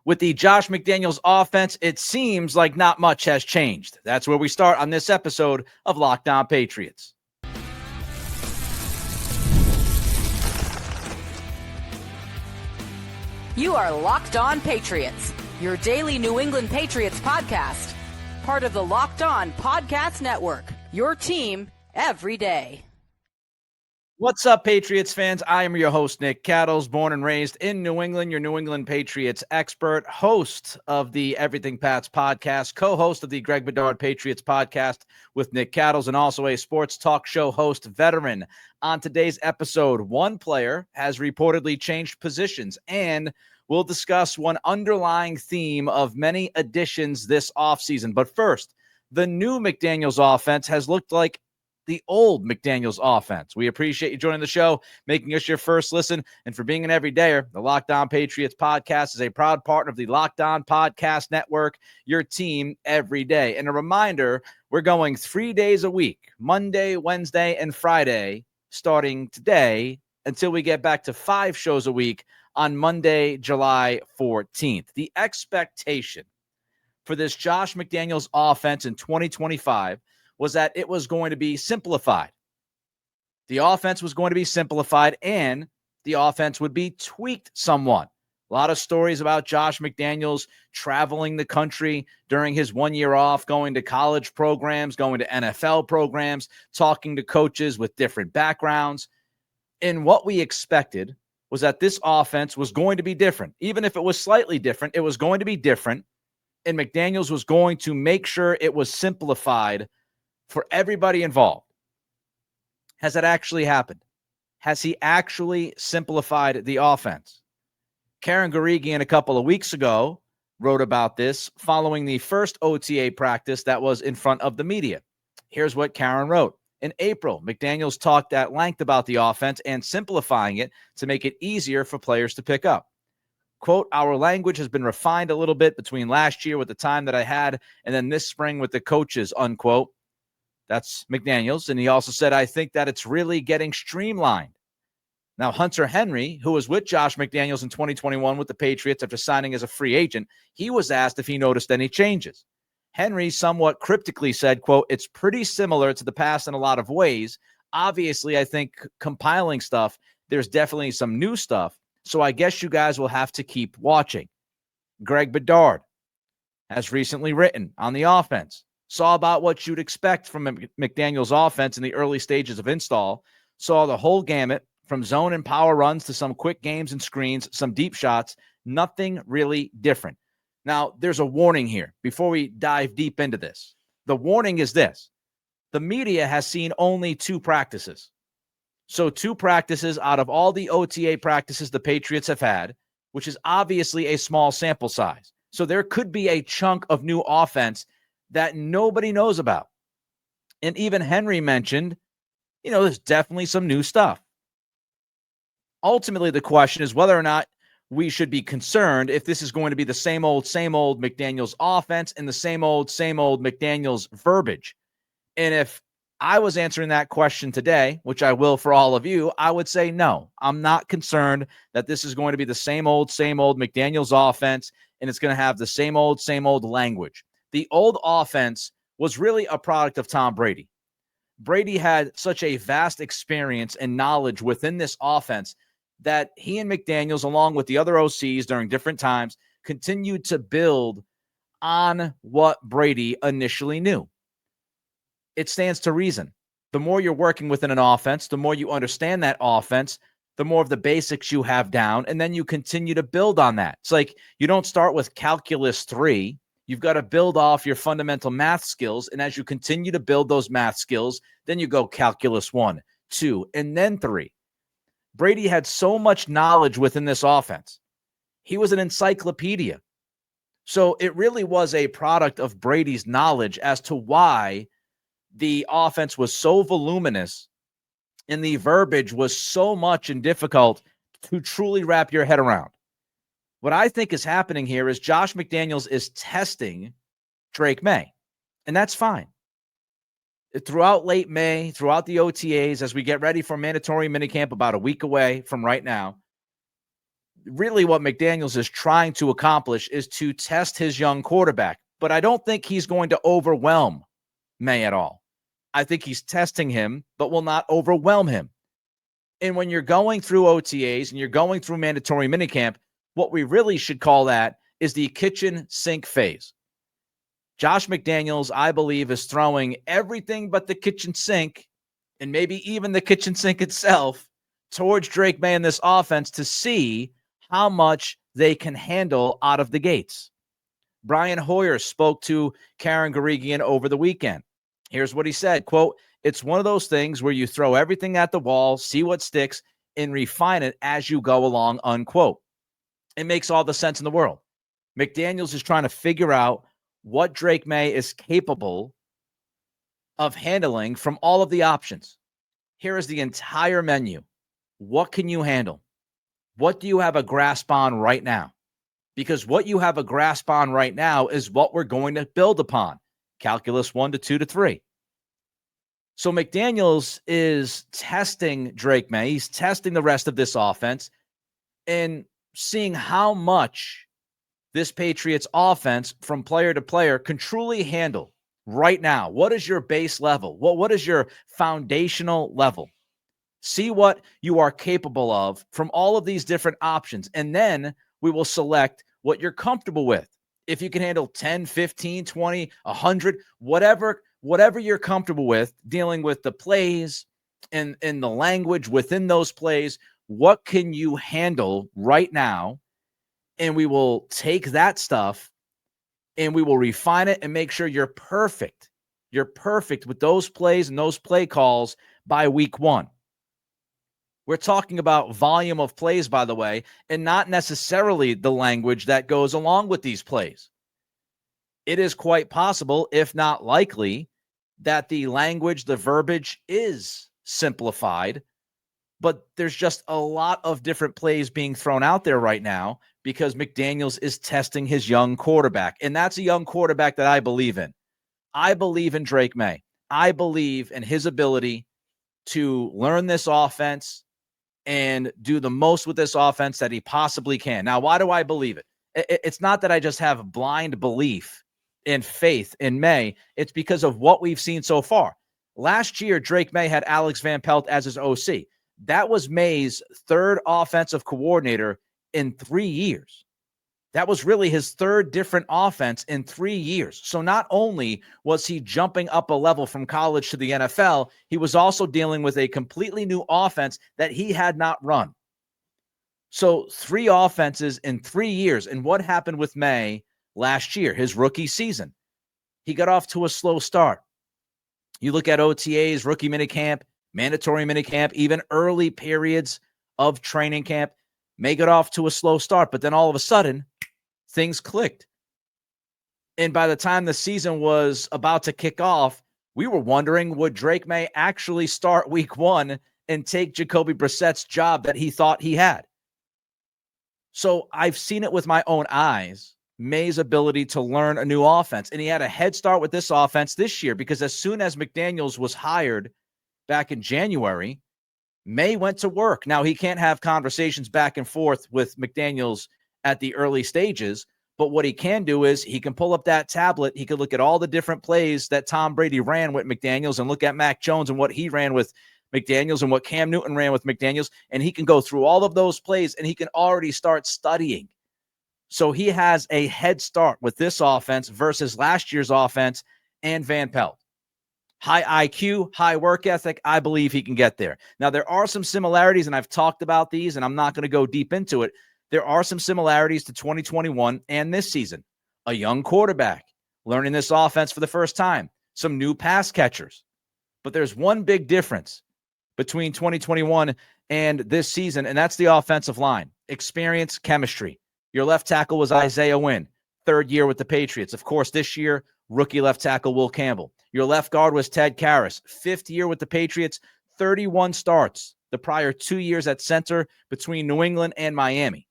With the Josh McDaniels offense, it seems like not much has changed. That's where we start on this episode of Locked On Patriots. You are Locked On Patriots, your daily New England Patriots podcast. Part of the Locked On Podcast Network, your team every day. What's up, Patriots fans? I am your host, Nick Cattles, born and raised in New England, your New England Patriots expert, host of the Everything Pats podcast, co-host of the Greg Bedard Patriots podcast with Nick Cattles, and also a sports talk show host veteran. On today's episode, one player has reportedly changed positions, and we'll discuss one underlying theme of many additions this offseason. But first, the new McDaniels offense has looked like the old McDaniels offense. We appreciate you joining the show, making us your first listen, and for being an everydayer. The Locked On Patriots podcast is a proud partner of the Locked On Podcast Network, your team every day. And a reminder, we're going 3 days a week, Monday, Wednesday, and Friday, starting today until we get back to 5 shows a week on Monday, July 14th. The expectation for this Josh McDaniels offense in 2025 was that it was going to be simplified. The offense was going to be simplified, and the offense would be tweaked somewhat. A lot of stories about Josh McDaniels traveling the country during his 1 year off, going to college programs, going to NFL programs, talking to coaches with different backgrounds. And what we expected was that this offense was going to be different. Even if it was slightly different, it was going to be different, and McDaniels was going to make sure it was simplified for everybody involved. Has that actually happened? Has he actually simplified the offense? Karen Guregian a couple of weeks ago wrote about this following the first OTA practice that was in front of the media. Here's what Karen wrote. In April, McDaniels talked at length about the offense and simplifying it to make it easier for players to pick up. Quote, our language has been refined a little bit between last year with the time that I had and then this spring with the coaches, unquote. That's McDaniels. And he also said, I think that it's really getting streamlined. Now, Hunter Henry, who was with Josh McDaniels in 2021 with the Patriots after signing as a free agent, he was asked if he noticed any changes. Henry somewhat cryptically said, quote, it's pretty similar to the past in a lot of ways. Obviously, I think compiling stuff, there's definitely some new stuff. So I guess you guys will have to keep watching. Greg Bedard has recently written on the offense. Saw about what you'd expect from McDaniels' offense in the early stages of install. Saw the whole gamut from zone and power runs to some quick games and screens, some deep shots. Nothing really different. Now, there's a warning here before we dive deep into this. The warning is this. The media has seen only 2 practices. So 2 practices out of all the OTA practices the Patriots have had, which is obviously a small sample size. So there could be a chunk of new offense that nobody knows about. And even Henry mentioned, there's definitely some new stuff. Ultimately, the question is whether or not we should be concerned if this is going to be the same old McDaniels offense and the same old McDaniels verbiage. And if I was answering that question today, which I will for all of you, I would say no. I'm not concerned that this is going to be the same old McDaniels offense and it's going to have the same old language. The old offense was really a product of Tom Brady. Brady had such a vast experience and knowledge within this offense that he and McDaniels, along with the other OCs during different times, continued to build on what Brady initially knew. It stands to reason. The more you're working within an offense, the more you understand that offense, the more of the basics you have down, and then you continue to build on that. It's like you don't start with calculus 3. You've got to build off your fundamental math skills. And as you continue to build those math skills, then you go calculus 1, 2, and then 3. Brady had so much knowledge within this offense. He was an encyclopedia. So it really was a product of Brady's knowledge as to why the offense was so voluminous and the verbiage was so much and difficult to truly wrap your head around. What I think is happening here is Josh McDaniels is testing Drake May, and that's fine. Throughout late May, throughout the OTAs, as we get ready for mandatory minicamp about a week away from right now, really what McDaniels is trying to accomplish is to test his young quarterback. But I don't think he's going to overwhelm May at all. I think he's testing him, but will not overwhelm him. And when you're going through OTAs and you're going through mandatory minicamp, what we really should call that is the kitchen sink phase. Josh McDaniels, I believe, is throwing everything but the kitchen sink, and maybe even the kitchen sink itself, towards Drake May and this offense to see how much they can handle out of the gates. Brian Hoyer spoke to Karen Guregian over the weekend. Here's what he said, quote, "It's one of those things where you throw everything at the wall, see what sticks, and refine it as you go along," unquote. It makes all the sense in the world. McDaniels is trying to figure out what Drake May is capable of handling from all of the options. Here is the entire menu. What can you handle? What do you have a grasp on right now? Because what you have a grasp on right now is what we're going to build upon. Calculus 1 to 2 to 3. So McDaniels is testing Drake May. He's testing the rest of this offense and seeing how much this Patriots offense from player to player can truly handle right now. What is your base level? What is your foundational level? See what you are capable of from all of these different options. And then we will select what you're comfortable with. If you can handle 10, 15, 20, 100, whatever you're comfortable with, dealing with the plays and the language within those plays, what can you handle right now? And we will take that stuff and we will refine it and make sure you're perfect. You're perfect with those plays and those play calls by week 1. We're talking about volume of plays, by the way, and not necessarily the language that goes along with these plays. It is quite possible, if not likely, that the language, the verbiage is simplified, but there's just a lot of different plays being thrown out there right now because McDaniels is testing his young quarterback, and that's a young quarterback that I believe in. I believe in Drake May. I believe in his ability to learn this offense and do the most with this offense that he possibly can. Now, why do I believe it? It's not that I just have blind belief and faith in May. It's because of what we've seen so far. Last year, Drake May had Alex Van Pelt as his OC. That was May's third offensive coordinator in 3 years. That was really his third different offense in 3 years. So not only was he jumping up a level from college to the NFL, he was also dealing with a completely new offense that he had not run. So 3 offenses in 3 years. And what happened with May last year, his rookie season? He got off to a slow start. You look at OTAs, rookie minicamp, mandatory minicamp, even early periods of training camp, May got off to a slow start, but then all of a sudden, things clicked. And by the time the season was about to kick off, we were wondering, would Drake May actually start week 1 and take Jacoby Brissett's job that he thought he had? So I've seen it with my own eyes, May's ability to learn a new offense. And he had a head start with this offense this year because as soon as McDaniels was hired back in January, May went to work. Now, he can't have conversations back and forth with McDaniels at the early stages, but what he can do is he can pull up that tablet. He could look at all the different plays that Tom Brady ran with McDaniels and look at Mac Jones and what he ran with McDaniels and what Cam Newton ran with McDaniels, and he can go through all of those plays and he can already start studying. So he has a head start with this offense versus last year's offense and Van Pelt. High IQ, high work ethic. I believe he can get there. Now, there are some similarities, and I've talked about these, and I'm not going to go deep into it. There are some similarities to 2021 and this season. A young quarterback learning this offense for the first time. Some new pass catchers. But there's one big difference between 2021 and this season, and that's the offensive line. Experience, chemistry. Your left tackle was Isaiah Wynn, third year with the Patriots. Of course, this year, rookie left tackle Will Campbell. Your left guard was Ted Karras, fifth year with the Patriots, 31 starts the prior 2 years at center between New England and Miami.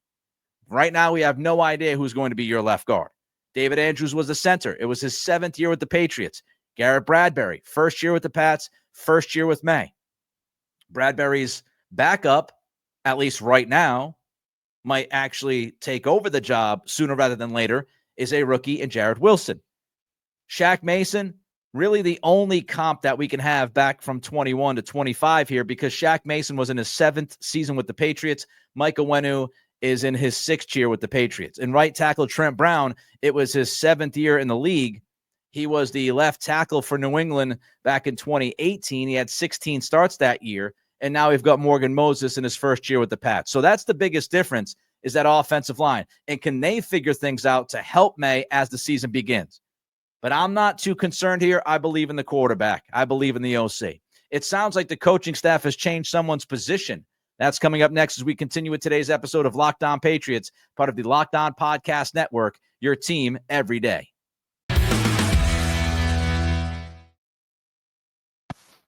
Right now, we have no idea who's going to be your left guard. David Andrews was the center. It was his 7th year with the Patriots. Garrett Bradbury, first year with the Pats, first year with May. Bradbury's backup, at least right now, might actually take over the job sooner rather than later is a rookie in Jared Wilson. Shaq Mason, really the only comp that we can have back from 21 to 25 here, because Shaq Mason was in his 7th season with the Patriots. Mike Onwenu is in his 6th year with the Patriots. And right tackle Trent Brown, it was his 7th year in the league. He was the left tackle for New England back in 2018. He had 16 starts that year. And now we've got Morgan Moses in his first year with the Pats. So that's the biggest difference, is that offensive line. And can they figure things out to help May as the season begins? But I'm not too concerned here. I believe in the quarterback. I believe in the OC. It sounds like the coaching staff has changed someone's position. That's coming up next as we continue with today's episode of Locked On Patriots, part of the Locked On Podcast Network, your team every day.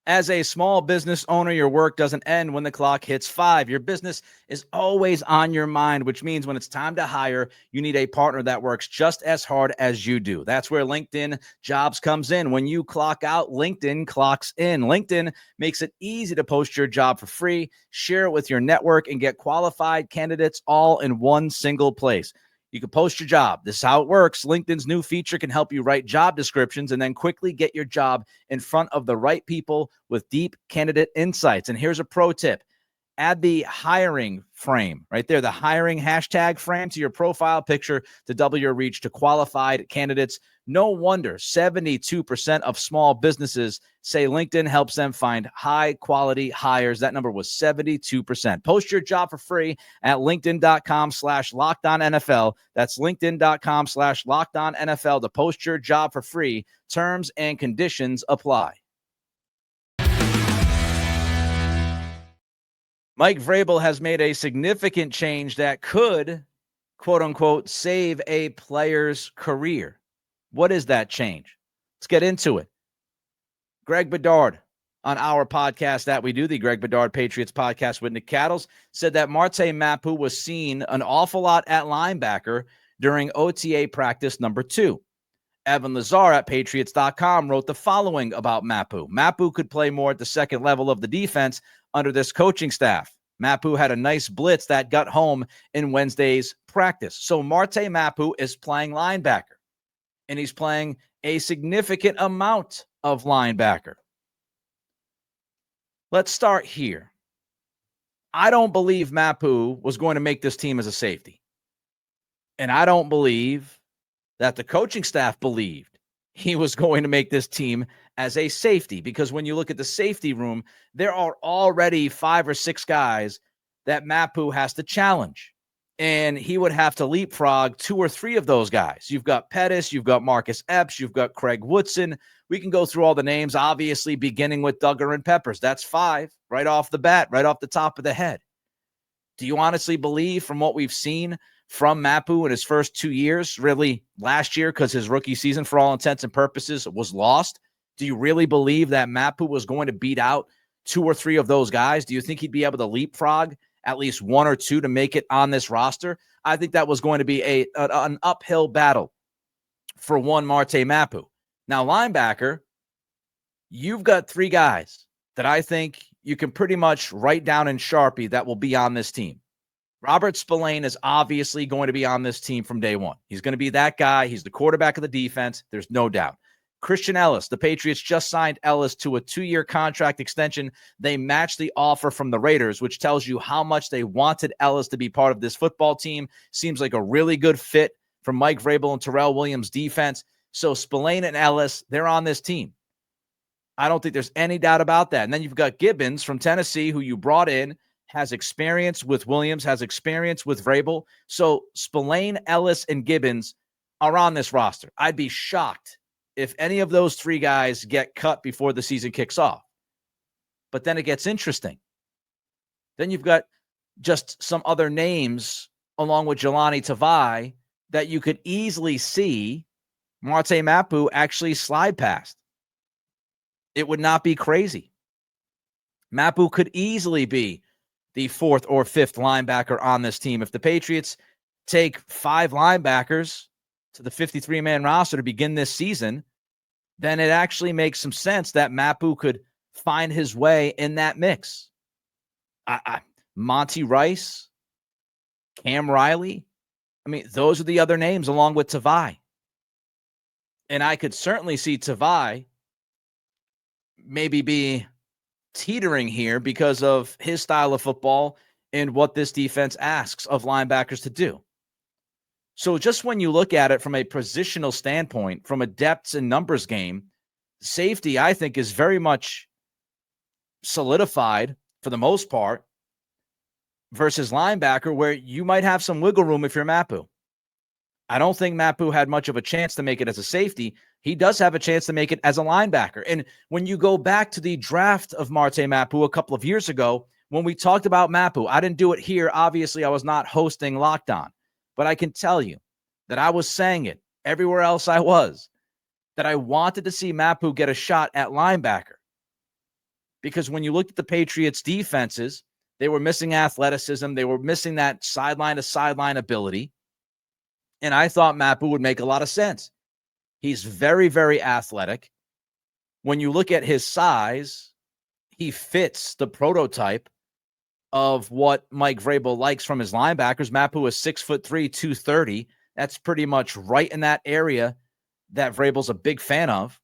As a small business owner, your work doesn't end when the clock hits 5. Your business is always on your mind, which means when it's time to hire, you need a partner that works just as hard as you do. That's where LinkedIn Jobs comes in. When you clock out, LinkedIn clocks in. LinkedIn makes it easy to post your job for free, share it with your network, and get qualified candidates all in one single place. You can post your job. This is how it works. LinkedIn's new feature can help you write job descriptions and then quickly get your job in front of the right people with deep candidate insights. And here's a pro tip. Add the hiring frame right there, the hiring hashtag frame to your profile picture to double your reach to qualified candidates. No wonder 72% of small businesses say LinkedIn helps them find high quality hires. That number was 72%. Post your job for free at linkedin.com/LockedOnNFL. That's linkedin.com/LockedOnNFL to post your job for free. Terms and conditions apply. Mike Vrabel has made a significant change that could, quote unquote, save a player's career. What is that change? Let's get into it. Greg Bedard on our podcast that we do, the Greg Bedard Patriots podcast with Nick Cattles, said that Marte Mapu was seen an awful lot at linebacker during OTA practice number 2. Evan Lazar at Patriots.com wrote the following about Mapu. Mapu could play more at the second level of the defense under this coaching staff. Mapu had a nice blitz that got home in Wednesday's practice. So Marte Mapu is playing linebacker, and he's playing a significant amount of linebacker. Let's start here. I don't believe Mapu was going to make this team as a safety. And I don't believe that the coaching staff believed he was going to make this team as a safety, because when you look at the safety room, there are already 5 or 6 guys that Mapu has to challenge, and he would have to leapfrog 2 or 3 of those guys. You've got Pettis, you've got Marcus Epps, you've got Craig Woodson. We can go through all the names, obviously beginning with Duggar and Peppers. That's 5 right off the bat, right off the top of the head. Do you honestly believe, from what we've seen from Mapu in his first 2 years, really last year, because his rookie season, for all intents and purposes, was lost? Do you really believe that Mapu was going to beat out 2 or 3 of those guys? Do you think he'd be able to leapfrog at least 1 or 2 to make it on this roster? I think that was going to be an uphill battle for one Marte Mapu. Now, linebacker, you've got 3 guys that I think you can pretty much write down in Sharpie that will be on this team. Robert Spillane is obviously going to be on this team from day one. He's going to be that guy. He's the quarterback of the defense. There's no doubt. Christian Ellis, the Patriots just signed Ellis to a 2-year contract extension. They matched the offer from the Raiders, which tells you how much they wanted Ellis to be part of this football team. Seems like a really good fit for Mike Vrabel and Terrell Williams' defense. So Spillane and Ellis, they're on this team. I don't think there's any doubt about that. And then you've got Gibbons from Tennessee, who you brought in, has experience with Williams, has experience with Vrabel. So Spillane, Ellis, and Gibbons are on this roster. I'd be shocked if any of those 3 guys get cut before the season kicks off. But then it gets interesting. Then you've got just some other names along with Jahlani Tavai that you could easily see Marte Mapu actually slide past. It would not be crazy. Mapu could easily be the 4th or 5th linebacker on this team. If the Patriots take 5 linebackers to the 53-man roster to begin this season, then it actually makes some sense that Mapu could find his way in that mix. Monty Rice, Cam Riley. I mean, those are the other names along with Tavai. And I could certainly see Tavai maybe be teetering here because of his style of football and what this defense asks of linebackers to do. So just when you look at it from a positional standpoint, from a depths and numbers game, safety, I think, is very much solidified for the most part versus linebacker, where you might have some wiggle room if you're Mapu. I don't think Mapu had much of a chance to make it as a safety. He does have a chance to make it as a linebacker. And when you go back to the draft of Marte Mapu a couple of years ago, when we talked about Mapu, I didn't do it here. Obviously, I was not hosting Locked On. But I can tell you that I was saying it everywhere else I was, that I wanted to see Mapu get a shot at linebacker. Because when you looked at the Patriots' defenses, they were missing athleticism. They were missing that sideline-to-sideline ability. And I thought Mapu would make a lot of sense. He's very, very athletic. When you look at his size, he fits the prototype of what Mike Vrabel likes from his linebackers. Mapu is 6'3", 230. That's pretty much right in that area that Vrabel's a big fan of.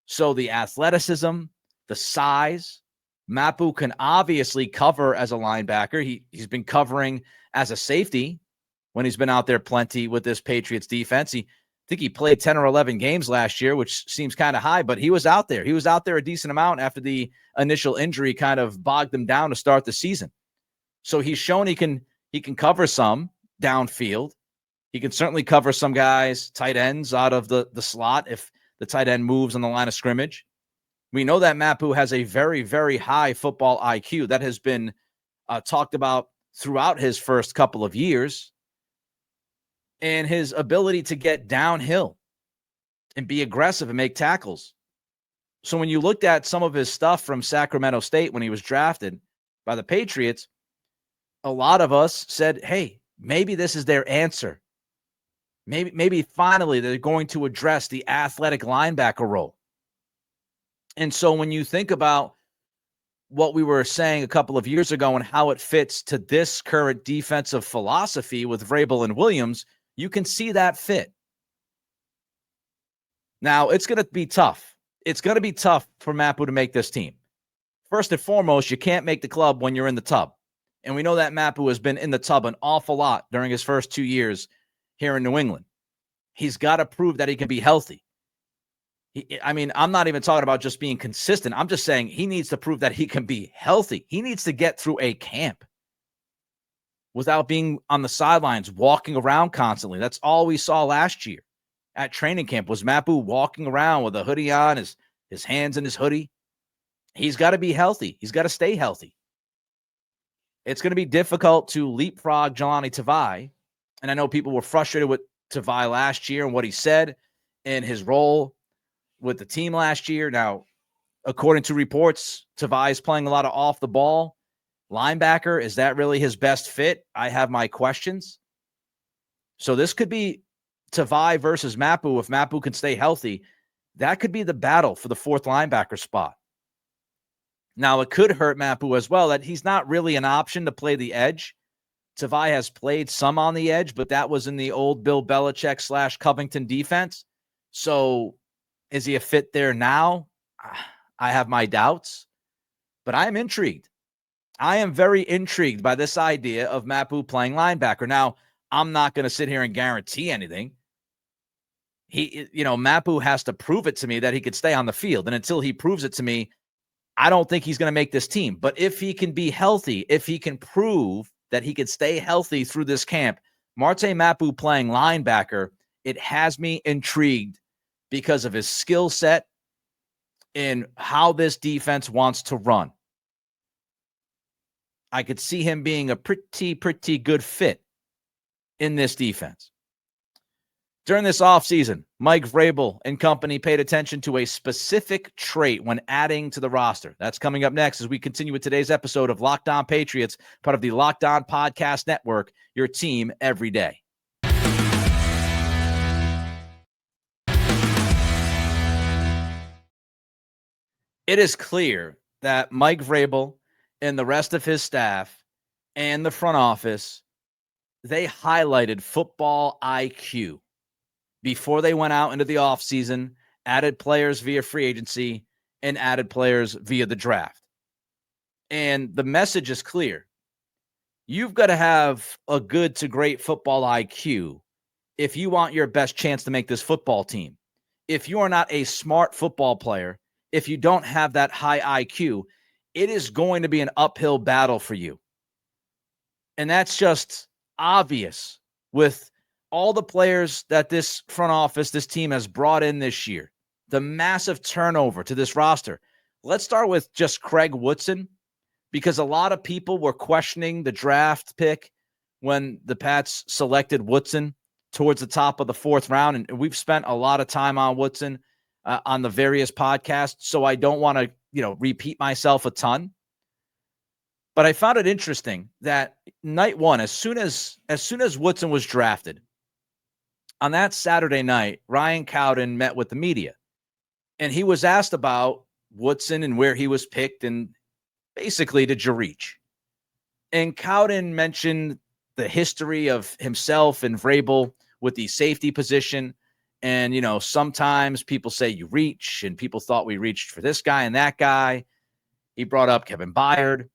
So the athleticism, the size, Mapu can obviously cover as a linebacker. He's been covering as a safety when he's been out there plenty with this Patriots defense. I think he played 10 or 11 games last year, which seems kind of high, but he was out there. He was out there a decent amount after the initial injury kind of bogged him down to start the season. So he's shown he can cover some downfield. He can certainly cover some guys, tight ends, out of the slot if the tight end moves on the line of scrimmage. We know that Mapu has a very, very high football IQ that has been talked about throughout his first couple of years. And his ability to get downhill and be aggressive and make tackles. So when you looked at some of his stuff from Sacramento State when he was drafted by the Patriots, a lot of us said, hey, maybe this is their answer. Maybe finally they're going to address the athletic linebacker role. And so when you think about what we were saying a couple of years ago and how it fits to this current defensive philosophy with Vrabel and Williams, you can see that fit. Now, it's going to be tough. It's going to be tough for Mapu to make this team. First and foremost, you can't make the club when you're in the tub. And we know that Mapu has been in the tub an awful lot during his first 2 years here in New England. He's got to prove that he can be healthy. I'm not even talking about just being consistent. I'm just saying he needs to prove that he can be healthy. He needs to get through a camp without being on the sidelines, walking around constantly. That's all we saw last year at training camp was Mapu walking around with a hoodie on, his hands in his hoodie. He's got to be healthy. He's got to stay healthy. It's going to be difficult to leapfrog Jahlani Tavai. And I know people were frustrated with Tavai last year and what he said and his role with the team last year. Now, according to reports, Tavai is playing a lot of off the ball linebacker. Is that really his best fit? I have my questions. So this could be Tavai versus Mapu. If Mapu can stay healthy, that could be the battle for the fourth linebacker spot. Now, it could hurt Mapu as well that he's not really an option to play the edge. Tavai has played some on the edge, but that was in the old Bill Belichick / Covington defense. So is he a fit there now? I have my doubts, but I am intrigued. I am very intrigued by this idea of Mapu playing linebacker. Now, I'm not going to sit here and guarantee anything. Mapu has to prove it to me that he could stay on the field. And until he proves it to me, I don't think he's going to make this team. But if he can be healthy, if he can prove that he could stay healthy through this camp, Marte Mapu playing linebacker, it has me intrigued because of his skill set and how this defense wants to run. I could see him being a pretty good fit in this defense. During this offseason, Mike Vrabel and company paid attention to a specific trait when adding to the roster. That's coming up next as we continue with today's episode of Locked On Patriots, part of the Locked On Podcast Network, your team every day. It is clear that Mike Vrabel and the rest of his staff and the front office they highlighted football IQ before they went out into the offseason, added players via free agency, and added players via the draft. And the message is clear. You've got to have a good to great football IQ if you want your best chance to make this football team. If you are not a smart football player, if you don't have that high IQ, it is going to be an uphill battle for you. And that's just obvious with all the players that this front office, this team has brought in this year, the massive turnover to this roster. Let's start with just Craig Woodson, because a lot of people were questioning the draft pick when the Pats selected Woodson towards the top of the fourth round. And we've spent a lot of time on Woodson on the various podcasts, so I don't want to, repeat myself a ton. But I found it interesting that night one, as soon as Woodson was drafted, on that Saturday night, Ryan Cowden met with the media, and he was asked about Woodson and where he was picked, and basically, did you reach? And Cowden mentioned the history of himself and Vrabel with the safety position. And, sometimes people say you reach, and people thought we reached for this guy and that guy. He brought up Kevin Byard.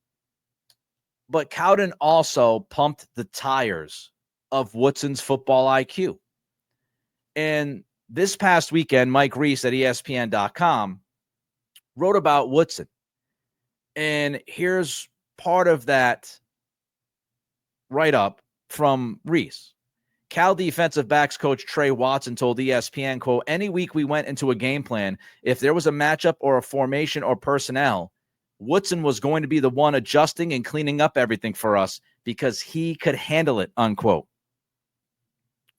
But Cowden also pumped the tires of Woodson's football IQ. And this past weekend, Mike Reese at ESPN.com wrote about Woodson. And here's part of that write-up from Reese. Cal defensive backs coach Trey Watson told ESPN, quote, "Any week we went into a game plan, if there was a matchup or a formation or personnel, Woodson was going to be the one adjusting and cleaning up everything for us because he could handle it," unquote.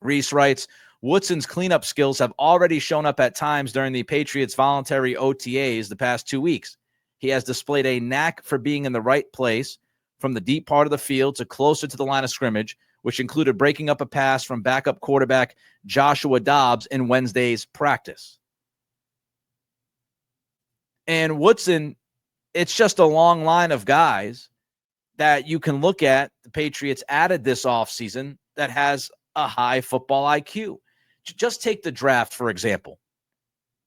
Reese writes, Woodson's cleanup skills have already shown up at times during the Patriots' voluntary OTAs the past 2 weeks. He has displayed a knack for being in the right place from the deep part of the field to closer to the line of scrimmage, which included breaking up a pass from backup quarterback Joshua Dobbs in Wednesday's practice. And Woodson, it's just a long line of guys that you can look at. The Patriots added this offseason that has a high football IQ. Just take the draft, for example.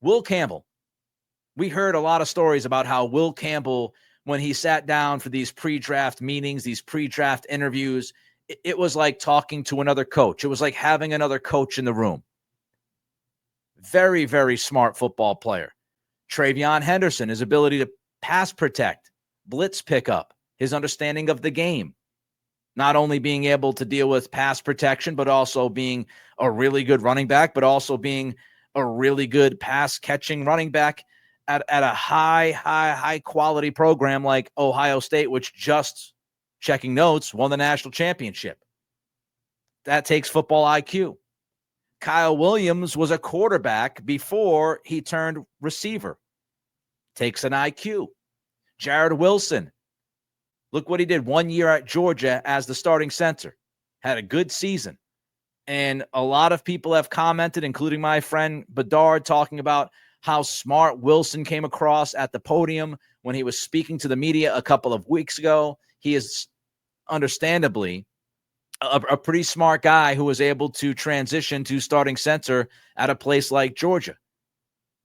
Will Campbell. We heard a lot of stories about how Will Campbell, when he sat down for these pre-draft meetings, these pre-draft interviews, it was like talking to another coach. It was like having another coach in the room. Very, very smart football player. Travion Henderson, his ability to pass protect, blitz pickup, his understanding of the game. Not only being able to deal with pass protection, but also being a really good running back, but also being a really good pass catching running back at a high quality program like Ohio State, which just checking notes won the national championship. That takes football IQ. Kyle Williams was a quarterback before he turned receiver. Takes an IQ. Jared Wilson. Look what he did 1 year at Georgia as the starting center. Had a good season. And a lot of people have commented, including my friend Bedard, talking about how smart Wilson came across at the podium when he was speaking to the media a couple of weeks ago. He is understandably a pretty smart guy who was able to transition to starting center at a place like Georgia.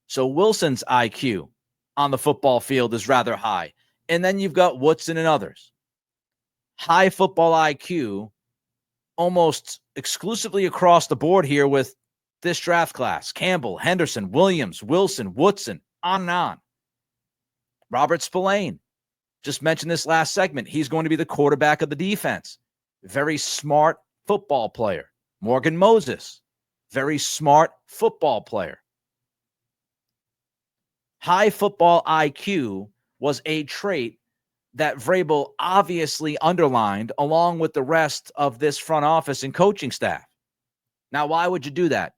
So Wilson's IQ on the football field is rather high. And then you've got Woodson and others. High football IQ almost exclusively across the board here with this draft class. Campbell, Henderson, Williams, Wilson, Woodson, on and on. Robert Spillane, just mentioned this last segment. He's going to be the quarterback of the defense. Very smart football player. Morgan Moses, very smart football player. High football IQ was a trait that Vrabel obviously underlined along with the rest of this front office and coaching staff. Now, why would you do that?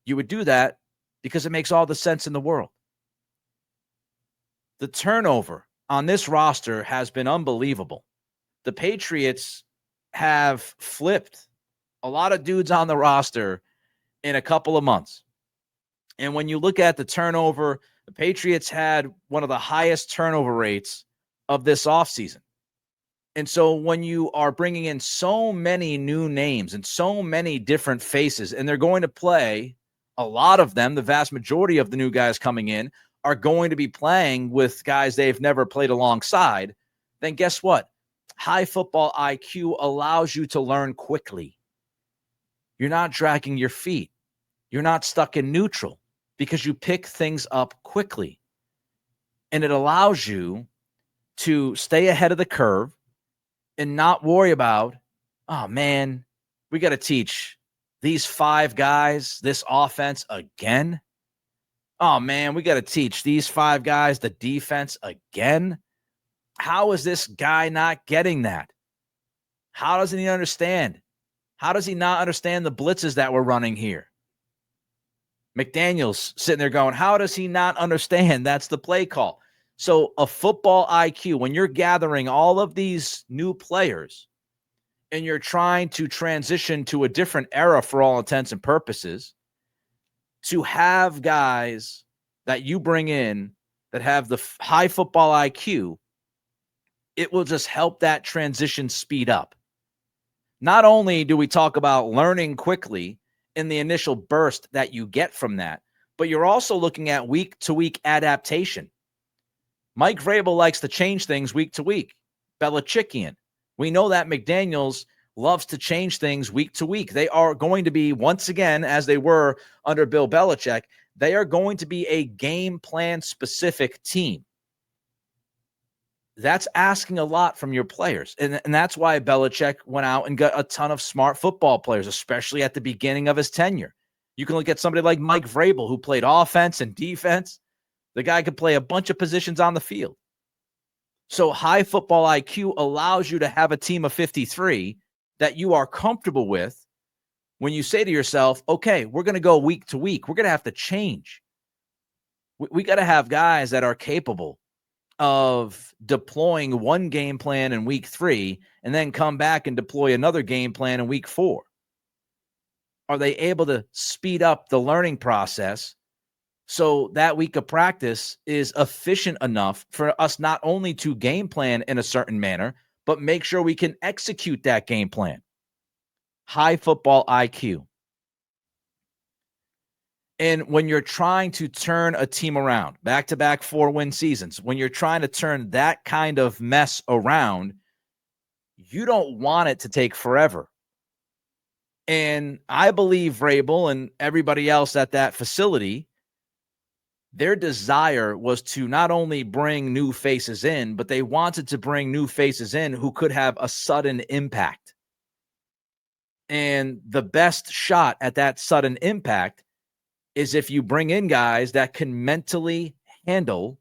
You would do that because it makes all the sense in the world. The turnover on this roster has been unbelievable. The Patriots have flipped a lot of dudes on the roster in a couple of months. And when you look at the turnover, the Patriots had one of the highest turnover rates of this offseason. And so when you are bringing in so many new names and so many different faces, and they're going to play, a lot of them, the vast majority of the new guys coming in, are going to be playing with guys they've never played alongside, then guess what? High football IQ allows you to learn quickly. You're not dragging your feet. You're not stuck in neutral because you pick things up quickly. And it allows you to stay ahead of the curve and not worry about, oh man, we got to teach these 5 guys this offense again. Oh man, we got to teach these 5 guys the defense again. How is this guy not getting that? How doesn't he understand? How does he not understand the blitzes that we're running here? McDaniels sitting there going, how does he not understand that's the play call? So a football IQ, when you're gathering all of these new players and you're trying to transition to a different era for all intents and purposes, to have guys that you bring in that have the high football IQ, it will just help that transition speed up. Not only do we talk about learning quickly in the initial burst that you get from that, but you're also looking at week-to-week adaptation. Mike Vrabel likes to change things week to week. Belichickian. We know that McDaniels loves to change things week to week. They are going to be, once again, as they were under Bill Belichick, they are going to be a game plan specific team. That's asking a lot from your players. And that's why Belichick went out and got a ton of smart football players, especially at the beginning of his tenure. You can look at somebody like Mike Vrabel, who played offense and defense. The guy could play a bunch of positions on the field. So high football IQ allows you to have a team of 53 that you are comfortable with when you say to yourself, okay, we're going to go week to week. We're going to have to change. We got to have guys that are capable of deploying one game plan in week 3 and then come back and deploy another game plan in week 4. Are they able to speed up the learning process so that week of practice is efficient enough for us not only to game plan in a certain manner, but make sure we can execute that game plan? High football IQ. And when you're trying to turn a team around, back-to-back 4-win seasons, when you're trying to turn that kind of mess around, you don't want it to take forever. And I believe Vrabel and everybody else at that facility, their desire was to not only bring new faces in, but they wanted to bring new faces in who could have a sudden impact. And the best shot at that sudden impact is if you bring in guys that can mentally handle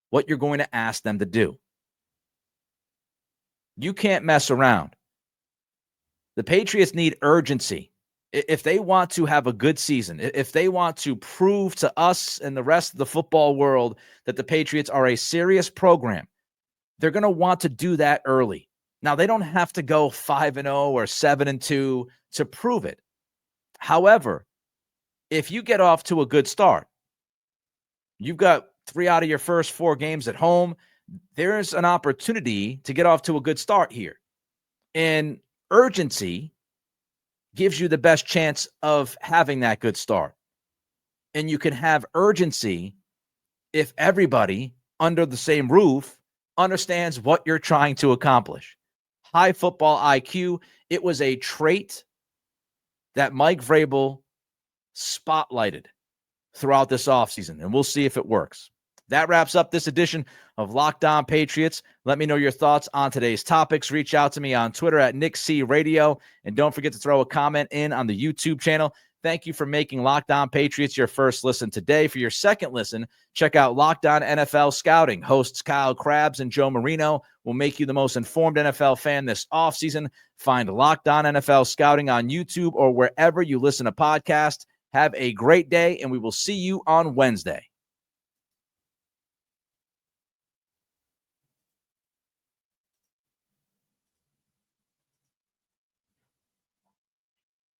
what you're going to ask them to do. You can't mess around. The Patriots need urgency. If they want to have a good season, if they want to prove to us and the rest of the football world that the Patriots are a serious program, they're going to want to do that early. Now, they don't have to go 5-0 or 7-2 to prove it. However, if you get off to a good start, you've got 3 out of your first 4 games at home, there's an opportunity to get off to a good start here. And urgency gives you the best chance of having that good start. And you can have urgency if everybody under the same roof understands what you're trying to accomplish. High football IQ, it was a trait that Mike Vrabel spotlighted throughout this offseason, and we'll see if it works. That wraps up this edition of Locked On Patriots. Let me know your thoughts on today's topics. Reach out to me on Twitter at NickCRadio, and don't forget to throw a comment in on the YouTube channel. Thank you for making Locked On Patriots your first listen today. For your second listen, check out Locked On NFL Scouting. Hosts Kyle Krabs and Joe Marino will make you the most informed NFL fan this offseason. Find Locked On NFL Scouting on YouTube or wherever you listen to podcasts. Have a great day, and we will see you on Wednesday.